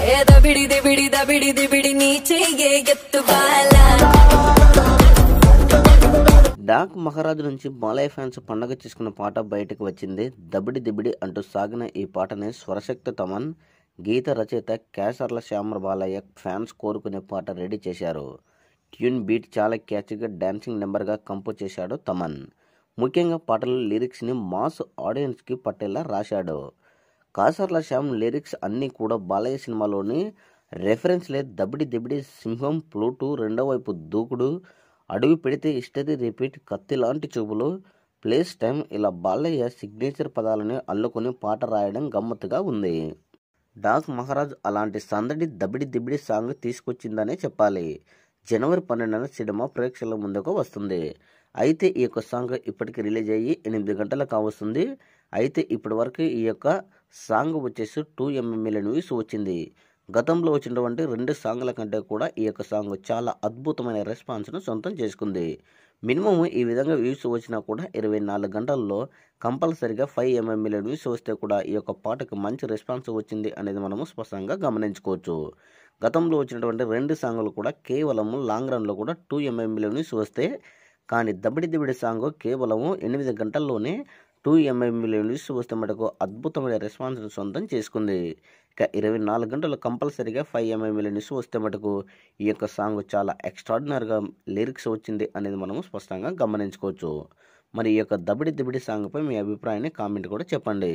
ఏ దబిడి దిబిడి దబిడి దిబిడి నీ చెయ్యే ఎత్తు బాలా. డాక్ మహారాజు నుంచి బాలయ్య ఫ్యాన్స్ పండగ చేసుకున్న పాట బయటకు వచ్చింది. దబిడి దిబిడి అంటూ సాగిన ఈ పాటని స్వరశక్తి తమన్, గీత రచయిత కేసర్ల శ్యామర బాలయ్య ఫ్యాన్స్ కోరుకునే పాట రెడీ చేశారు. ట్యూన్ బీట్ చాలా క్యాచ్గా డాన్సింగ్ నెంబర్గా కంపోజ్ చేశాడు తమన్. ముఖ్యంగా పాటల లిరిక్స్ని మాస్ ఆడియన్స్కి పట్టేలా రాశాడు. కాసర్ల శ్యామ్ లిరిక్స్ అన్నీ కూడా బాలయ్య సినిమాలోని రెఫరెన్స్లే. దబిడి దిబిడి, సింహం, ప్లూటు, రెండో వైపు దూకుడు, అడుగు పెడితే ఇష్టది రిపీట్, కత్తి లాంటి చూపులు, ప్లేస్ టైం ఇలా బాలయ్య సిగ్నేచర్ పదాలని అల్లుకొని పాట రాయడం గమ్మత్తుగా ఉంది. డాక్ మహారాజ్ అలాంటి సందడి దబిడి దిబిడి సాంగ్ తీసుకొచ్చిందనే చెప్పాలి. జనవరి 12న సినిమా ప్రేక్షకుల ముందుకు వస్తుంది. అయితే ఈ యొక్క సాంగ్ ఇప్పటికి రిలీజ్ అయ్యి 8 గంటలు కావస్తుంది. అయితే ఇప్పటి వరకు ఈ యొక్క సాంగ్ వచ్చేసి 2 మిలియన్ వ్యూస్ వచ్చింది. గతంలో వచ్చినటువంటి 2 సాంగ్ల కంటే కూడా ఈ యొక్క సాంగ్ చాలా అద్భుతమైన రెస్పాన్స్ను సొంతం చేసుకుంది. మినిమం ఈ విధంగా వ్యూస్ వచ్చినా కూడా 24 గంటల్లో కంపల్సరిగా 5 మిలియన్ వ్యూస్ వస్తే కూడా ఈ యొక్క పాటకు మంచి రెస్పాన్స్ వచ్చింది అనేది మనము స్పష్టంగా గమనించుకోవచ్చు. గతంలో వచ్చినటువంటి 2 సాంగులు కూడా కేవలం లాంగ్ రన్లో కూడా 2 మిలియన్ వ్యూస్ వస్తే, కానీ దబిడి దిబిడి సాంగ్ కేవలం 8 గంటల్లోనే 2 మిలియన్ వ్యూస్ వస్తే మటుకు అద్భుతమైన రెస్పాన్స్ సొంతం చేసుకుంది. ఇక 24 గంటలు కంపల్సరీగా 5 మిలియన్ వ్యూస్ వస్తే మటుకు ఈ యొక్క సాంగ్ చాలా ఎక్స్ట్రాడినరీగా లిరిక్స్ వచ్చింది అనేది మనము స్పష్టంగా గమనించుకోవచ్చు. మరి ఈ యొక్క దబిడి దిబిడి సాంగ్పై మీ అభిప్రాయాన్ని కామెంట్ కూడా చెప్పండి.